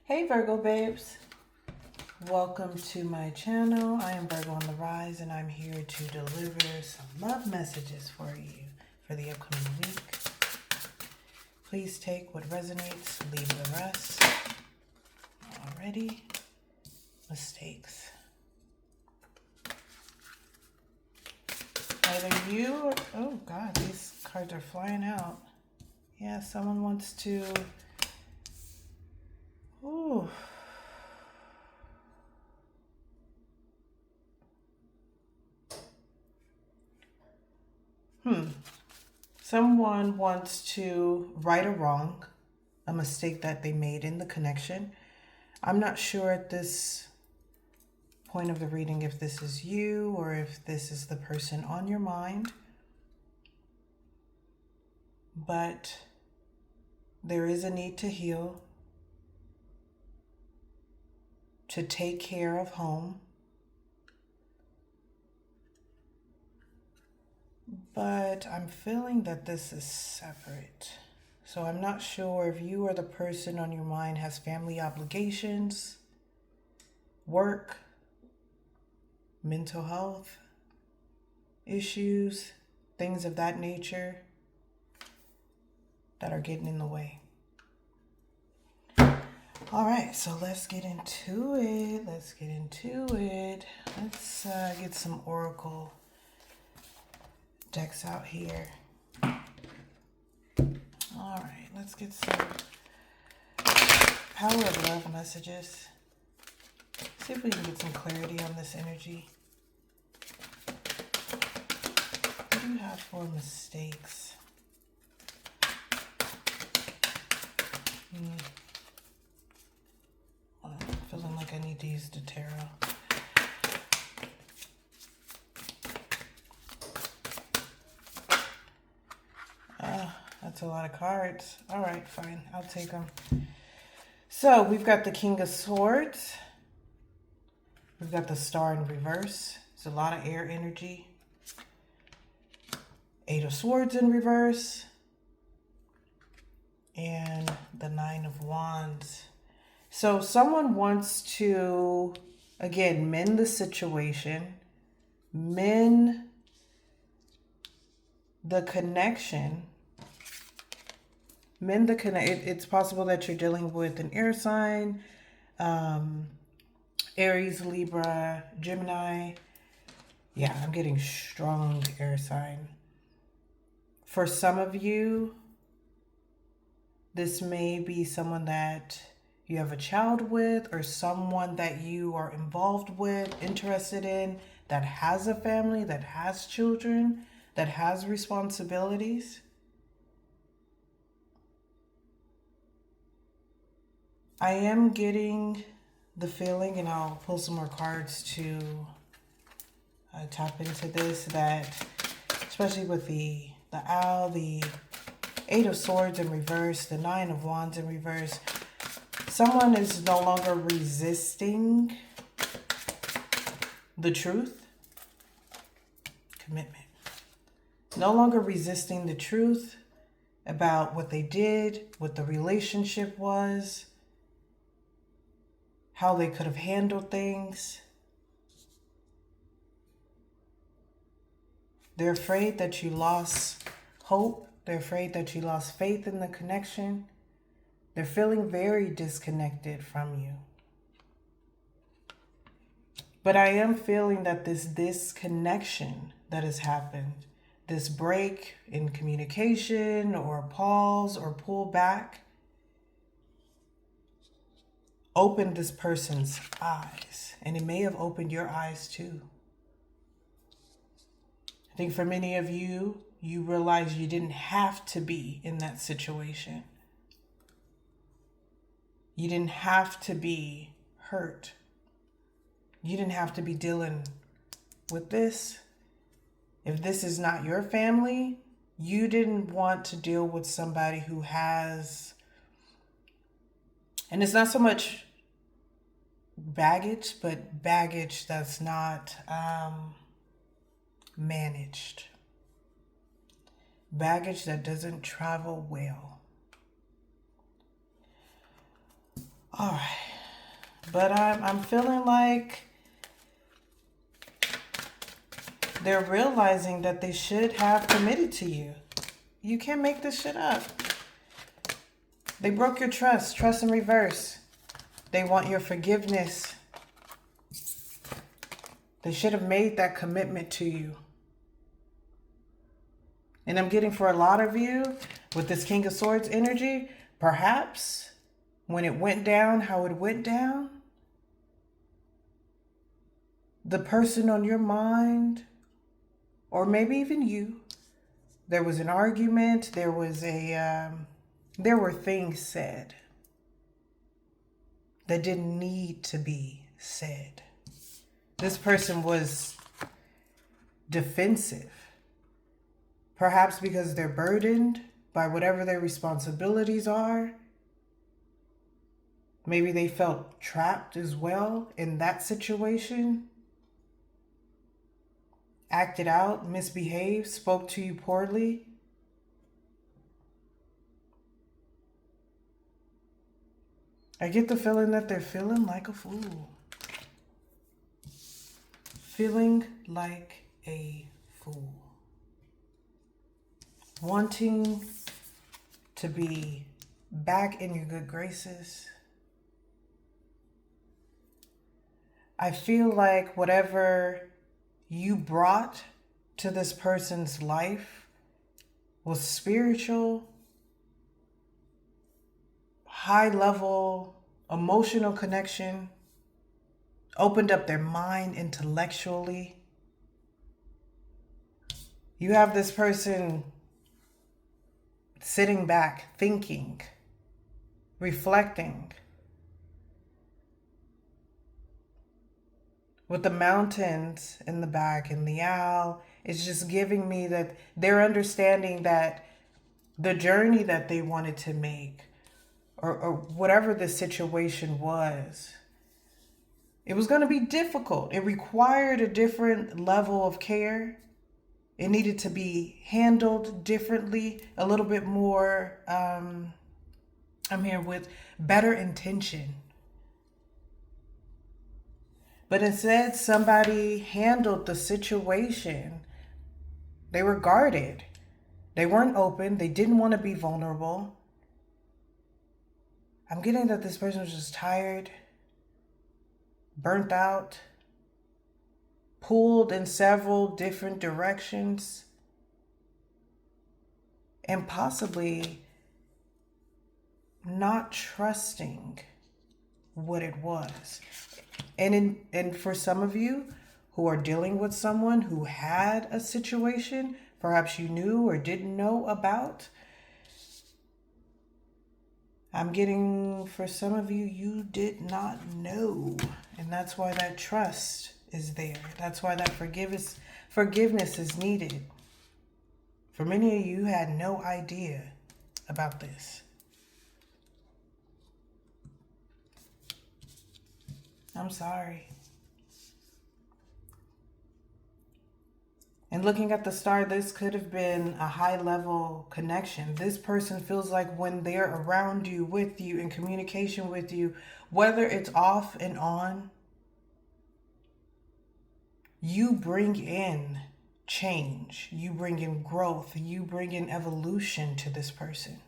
Hey Virgo babes, welcome to my channel. I am Virgo on the Rise and I'm here to deliver some love messages for you for the upcoming week. Please take what resonates, leave the rest. Already, mistakes. Either you or, oh God, these cards are flying out. Yeah, someone wants to, ooh. Someone wants to right a wrong, a mistake that they made in the connection. I'm not sure at this point of the reading if this is you or if this is the person on your mind. But there is a need to heal, to take care of home. But I'm feeling that this is separate. So I'm not sure if you or the person on your mind has family obligations, work, mental health issues, things of that nature that are getting in the way. All right, so let's get into it. Let's get some oracle decks out here. All right, let's get some power of love messages. See if we can get some clarity on this energy. What do you have for mistakes? I'm feeling like I need to use the tarot. That's a lot of cards. All right, fine. I'll take them. So we've got the King of Swords. We've got the Star in reverse. It's a lot of air energy. Eight of Swords in reverse. And the Nine of Wands. So someone wants to, again, mend the situation. Mend the connection. It's possible that you're dealing with an air sign, Aries, Libra, Gemini. Yeah, I'm getting strong air sign. For some of you, this may be someone that you have a child with or someone that you are involved with, interested in, that has a family, that has children, that has responsibilities. I am getting the feeling, and I'll pull some more cards to tap into this, that especially with the Owl, the Eight of Swords in reverse, the Nine of Wands in reverse, someone is no longer resisting the truth. Commitment. No longer resisting the truth about what they did, what the relationship was, how they could have handled things. They're afraid that you lost hope. They're afraid that you lost faith in the connection. They're feeling very disconnected from you. But I am feeling that this disconnection that has happened, this break in communication or pause or pull back, opened this person's eyes, and it may have opened your eyes too. I think for many of you, you realize you didn't have to be in that situation. You didn't have to be hurt. You didn't have to be dealing with this. If this is not your family, you didn't want to deal with somebody who has, and it's not so much baggage, but baggage that's not managed. Baggage that doesn't travel well. All right. But I'm feeling like they're realizing that they should have committed to you. You can't make this shit up. They broke your trust in reverse. They want your forgiveness. They should have made that commitment to you. And I'm getting for a lot of you, with this King of Swords energy, perhaps when it went down, how it went down, the person on your mind, or maybe even you, there was an argument, there were things said that didn't need to be said. This person was defensive, perhaps because they're burdened by whatever their responsibilities are. Maybe they felt trapped as well in that situation. Acted out, misbehaved, spoke to you poorly. I get the feeling that they're feeling like a fool. Feeling like a fool. Wanting to be back in your good graces. I feel like whatever you brought to this person's life was spiritual, high level, emotional connection, opened up their mind intellectually. You have this person sitting back, thinking, reflecting. With the mountains in the back and the owl, it's just giving me that they're understanding that the journey that they wanted to make, or whatever the situation was, it was going to be difficult. It required a different level of care. It needed to be handled differently, a little bit more, I'm here with better intention. But instead, somebody handled the situation. They were guarded. They weren't open. They didn't want to be vulnerable. I'm getting that this person was just tired, burnt out, pulled in several different directions, and possibly not trusting what it was. And for some of you who are dealing with someone who had a situation, perhaps you knew or didn't know about, I'm getting for some of you, you did not know. And that's why that trust is there. That's why that forgiveness is needed. For many of you had no idea about this. I'm sorry. And looking at the star, this could have been a high level connection. This person feels like when they're around you, with you, in communication with you, whether it's off and on, you bring in change, you bring in growth, you bring in evolution to this person.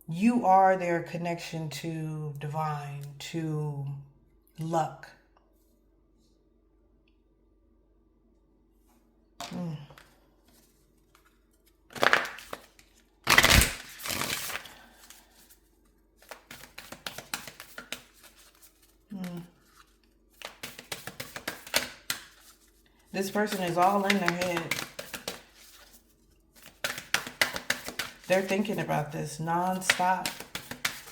You are their connection to divine, to luck. This person is all in their head. They're thinking about this nonstop.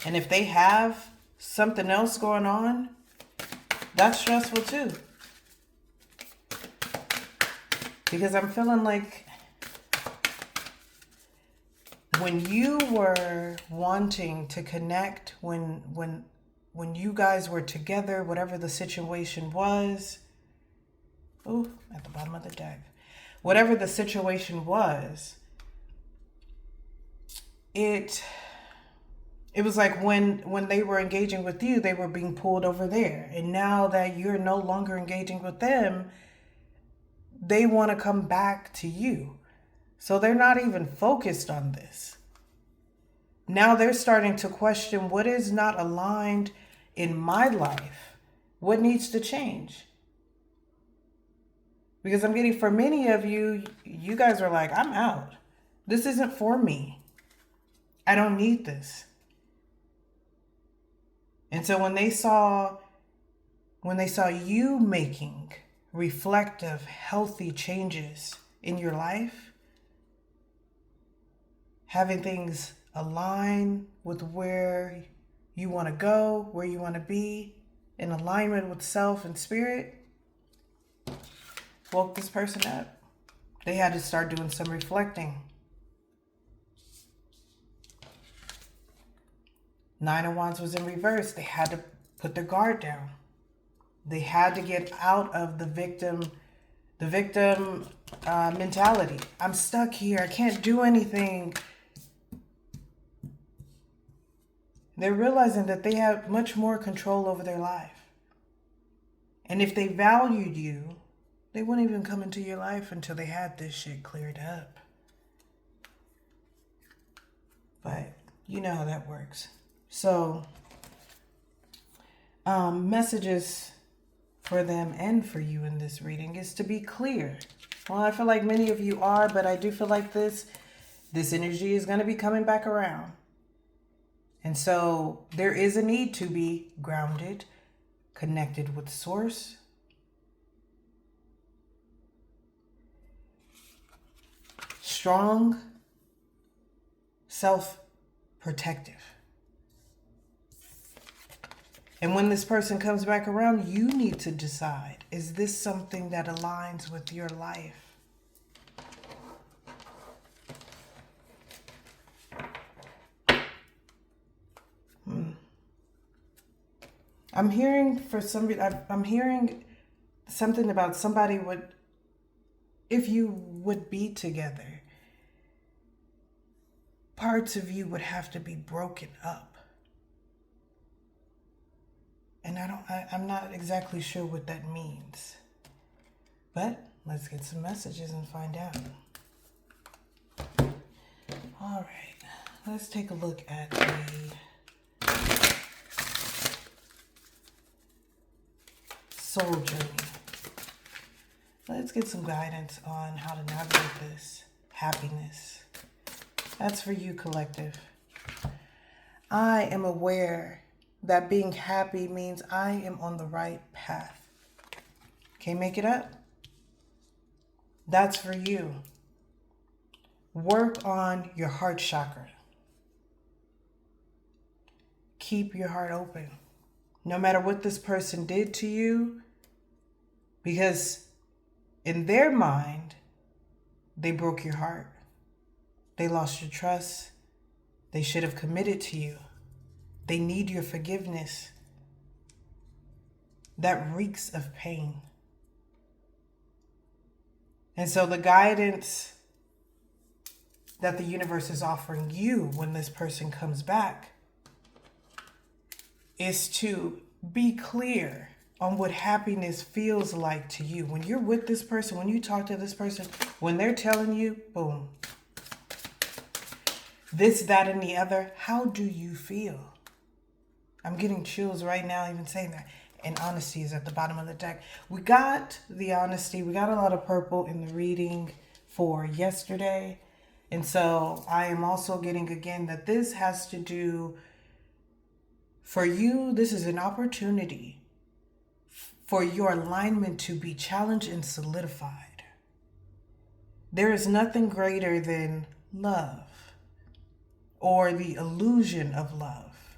And if they have something else going on, that's stressful too. Because I'm feeling like when you were wanting to connect, when you guys were together, whatever the situation was, at the bottom of the deck, whatever the situation was, it It was like when they were engaging with you, they were being pulled over there. And now that you're no longer engaging with them, they want to come back to you. So they're not even focused on this. Now they're starting to question what is not aligned in my life. What needs to change? Because I'm getting, for many of you, you guys are like, I'm out. This isn't for me. I don't need this. And so when they saw you making reflective, healthy changes in your life, having things align with where you want to go, where you want to be, in alignment with self and spirit, woke this person up. They had to start doing some reflecting. Nine of Wands was in reverse. They had to put their guard down. They had to get out of the victim mentality. I'm stuck here. I can't do anything. They're realizing that they have much more control over their life. And if they valued you, they wouldn't even come into your life until they had this shit cleared up. But you know how that works. So, messages for them and for you in this reading is to be clear. Well, I feel like many of you are, but I do feel like this energy is going to be coming back around. And so there is a need to be grounded, connected with source. Strong, self-protective. And when this person comes back around, you need to decide, is this something that aligns with your life? I'm hearing something about somebody if you would be together, parts of you would have to be broken up. And I'm not exactly sure what that means. But let's get some messages and find out. All right, let's take a look at the soul journey. Let's get some guidance on how to navigate this happiness. That's for you, collective. I am aware that being happy means I am on the right path. Can't make it up. That's for you. Work on your heart chakra. Keep your heart open. No matter what this person did to you, because in their mind, they broke your heart. They lost your trust. They should have committed to you. They need your forgiveness. That reeks of pain. And so the guidance that the universe is offering you when this person comes back is to be clear on what happiness feels like to you. When you're with this person, when you talk to this person, when they're telling you, boom, this, that, and the other, how do you feel? I'm getting chills right now even saying that. And honesty is at the bottom of the deck. We got the honesty. We got a lot of purple in the reading for yesterday. And so I am also getting again that this has to do, for you, this is an opportunity for your alignment to be challenged and solidified. There is nothing greater than love or the illusion of love,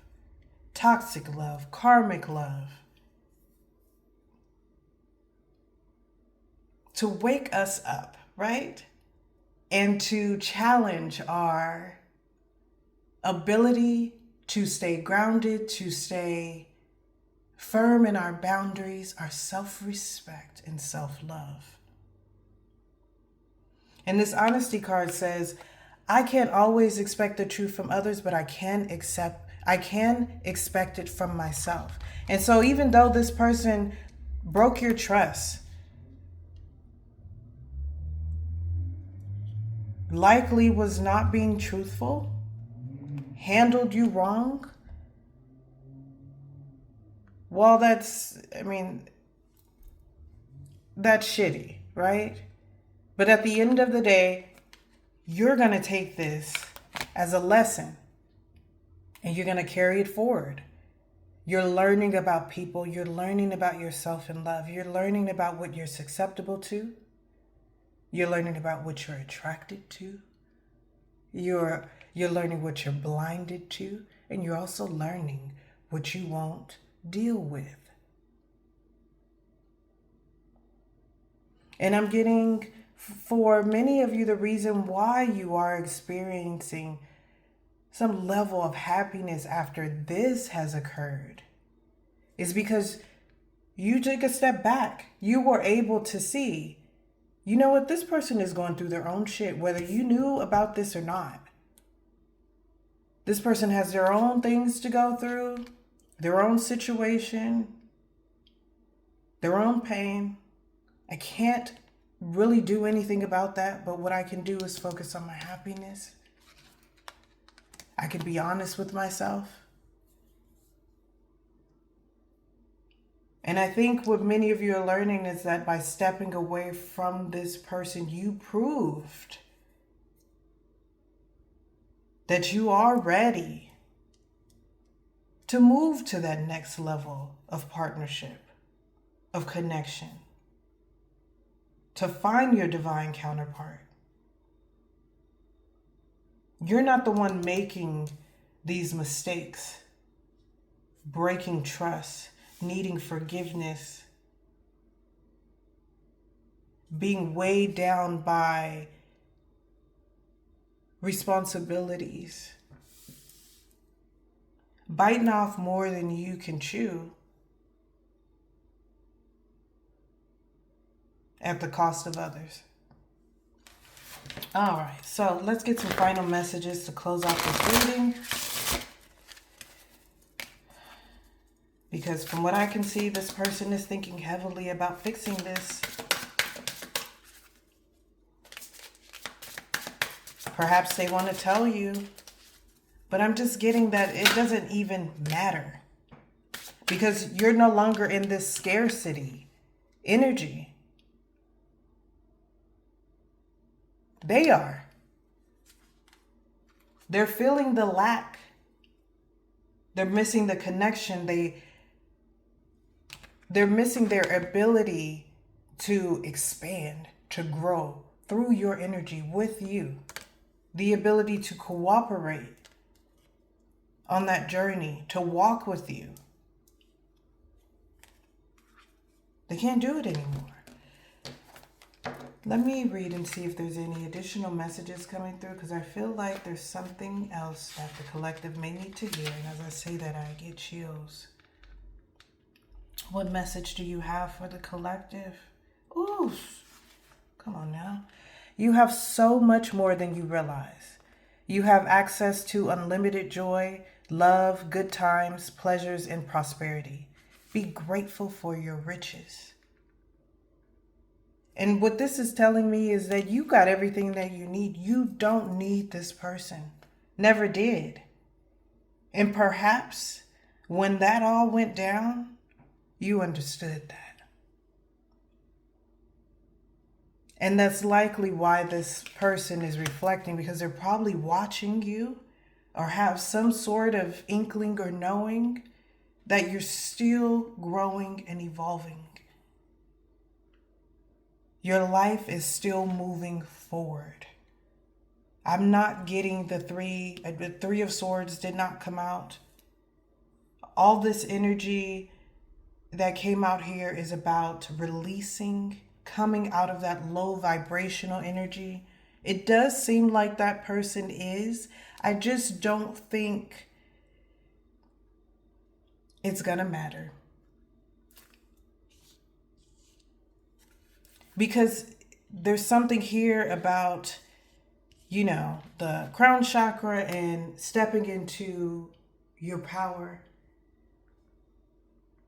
toxic love, karmic love. To wake us up, right? And to challenge our ability to stay grounded, to stay firm in our boundaries, our self-respect and self-love. And this honesty card says, I can't always expect the truth from others, but I can accept I can expect it from myself. And so even though this person broke your trust, likely was not being truthful, handled you wrong, well, that's shitty, right? But at the end of the day, you're going to take this as a lesson and you're going to carry it forward. You're learning about people. You're learning about yourself and love. You're learning about what you're susceptible to. You're learning about what you're attracted to. You're learning what you're blinded to. And you're also learning what you won't deal with. And I'm getting, for many of you, the reason why you are experiencing some level of happiness after this has occurred is because you took a step back. You were able to see, you know what, this person is going through their own shit, whether you knew about this or not. This person has their own things to go through, their own situation, their own pain. I can't really do anything about that, but what I can do is focus on my happiness. I can be honest with myself. And I think what many of you are learning is that by stepping away from this person, you proved that you are ready to move to that next level of partnership, of connection, to find your divine counterpart. You're not the one making these mistakes, breaking trust, needing forgiveness, being weighed down by responsibilities, biting off more than you can chew at the cost of others. All right, so let's get some final messages to close out this reading. Because from what I can see, this person is thinking heavily about fixing this. Perhaps they want to tell you, but I'm just getting that it doesn't even matter. Because you're no longer in this scarcity energy. They are. They're feeling the lack. They're missing the connection. They're missing their ability to expand, to grow through your energy with you. The ability to cooperate on that journey, to walk with you. They can't do it anymore. Let me read and see if there's any additional messages coming through, because I feel like there's something else that the collective may need to hear. And as I say that, I get chills. What message do you have for the collective? Ooh, come on now. You have so much more than you realize. You have access to unlimited joy, love, good times, pleasures, and prosperity. Be grateful for your riches. And what this is telling me is that you got everything that you need. You don't need this person. Never did. And perhaps when that all went down, you understood that. And that's likely why this person is reflecting, because they're probably watching you or have some sort of inkling or knowing that you're still growing and evolving. Your life is still moving forward. I'm not getting the three of swords did not come out. All this energy that came out here is about releasing, coming out of that low vibrational energy. It does seem like that person is. I just don't think it's gonna matter. Because there's something here about, the crown chakra and stepping into your power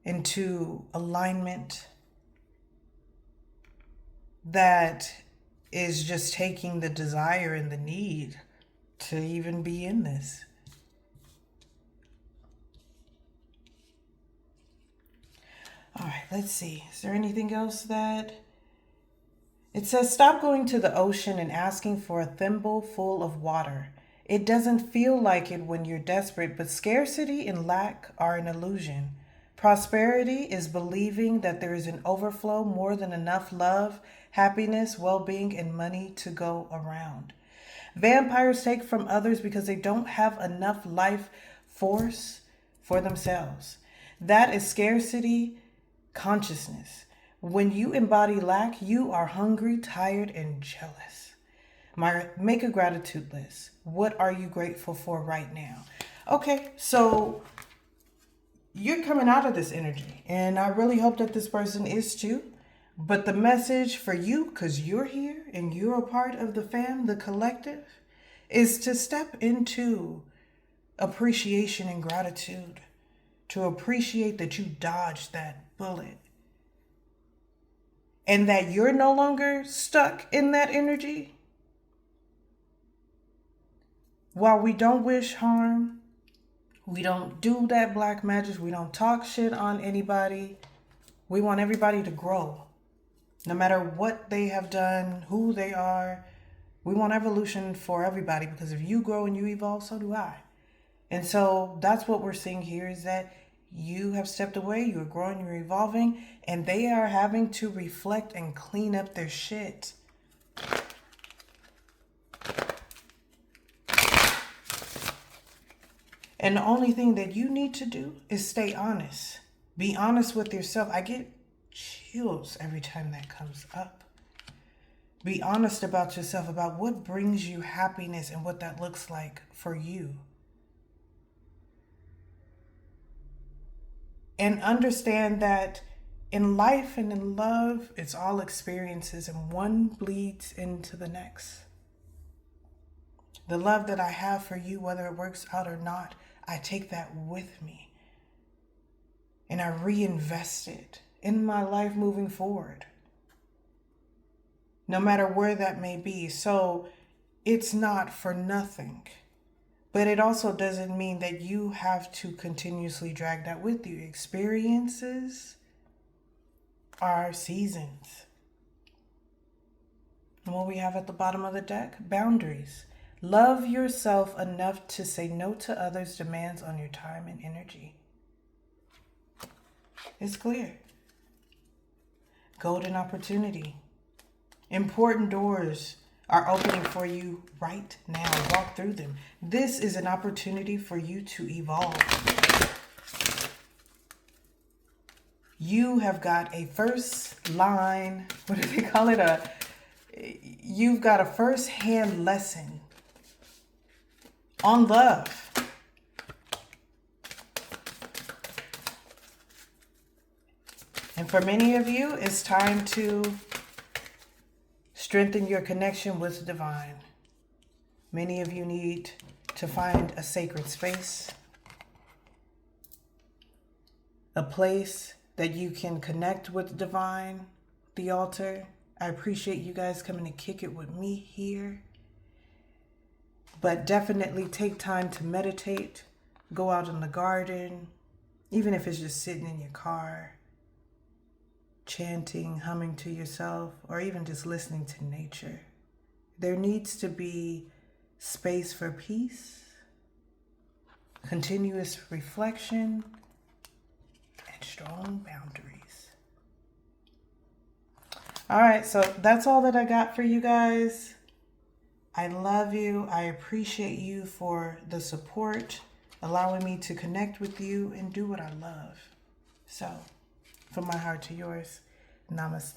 into alignment that is just taking the desire and the need to even be in this. All right, let's see. Is there anything else that... It says, stop going to the ocean and asking for a thimble full of water. It doesn't feel like it when you're desperate, but scarcity and lack are an illusion. Prosperity is believing that there is an overflow, more than enough love, happiness, well-being, and money to go around. Vampires take from others because they don't have enough life force for themselves. That is scarcity consciousness. When you embody lack, you are hungry, tired, and jealous. Make a gratitude list. What are you grateful for right now? Okay, so you're coming out of this energy, and I really hope that this person is too. But the message for you, because you're here and you're a part of the fam, the collective, is to step into appreciation and gratitude, to appreciate that you dodged that bullet and that you're no longer stuck in that energy. While we don't wish harm, we don't do that black magic, we don't talk shit on anybody, we want everybody to grow. No matter what they have done, who they are, we want evolution for everybody, because if you grow and you evolve, so do I. And so that's what we're seeing here, is that you have stepped away, you're growing, you're evolving, and they are having to reflect and clean up their shit. And the only thing that you need to do is stay honest. Be honest with yourself. I get chills every time that comes up. Be honest about yourself, about what brings you happiness and what that looks like for you. And understand that in life and in love, it's all experiences, and one bleeds into the next. The love that I have for you, whether it works out or not, I take that with me. And I reinvest it in my life moving forward, no matter where that may be. So it's not for nothing, but it also doesn't mean that you have to continuously drag that with you. Experiences are seasons. And what we have at the bottom of the deck, boundaries. Love yourself enough to say no to others' demands on your time and energy. It's clear. Golden opportunity. Important doors are opening for you right now. Walk through them. This is an opportunity for you to evolve. You have got a first line, what do they call it? You've got a first-hand lesson on love. And for many of you, it's time to strengthen your connection with the divine. Many of you need to find a sacred space, a place that you can connect with the divine, the altar. I appreciate you guys coming to kick it with me here. But definitely take time to meditate, go out in the garden, even if it's just sitting in your car, chanting, humming to yourself, or even just listening to nature. There needs to be space for peace, continuous reflection, and strong boundaries. All right, so that's all that I got for you guys. I love you. I appreciate you for the support, allowing me to connect with you and do what I love. So, from my heart to yours, namaste.